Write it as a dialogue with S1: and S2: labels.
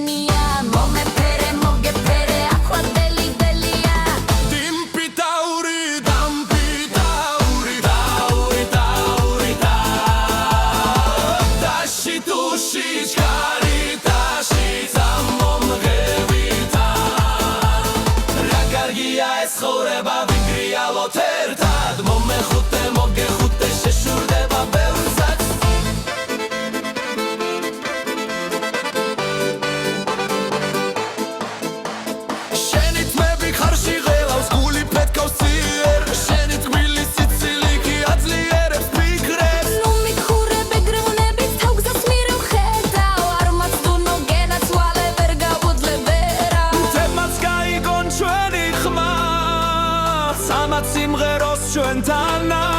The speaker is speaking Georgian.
S1: მგენია მომეფერე მოგეფერე ახლა დელი დელია
S2: Dimpi tauri Dashi tushi chkari tashi zamomgevita Ra gargia es khoreba vigria lotertad momexute mogexute sheshurdeba berzat Shenit mebi kharshi ghelავს guli petkავს ციერ Shenit gwili sicili ki adzlierებს ფიქრებს
S1: ნუ მიქურებ ეგრევნებით თავგზას მირევხედავ არ მაცდუნო გენაცვალე ვერ გავუძლებ ვერა
S2: თემაც გაიგონ ჩვენი ხმა სამაც სიმღეროს ჩვენთანა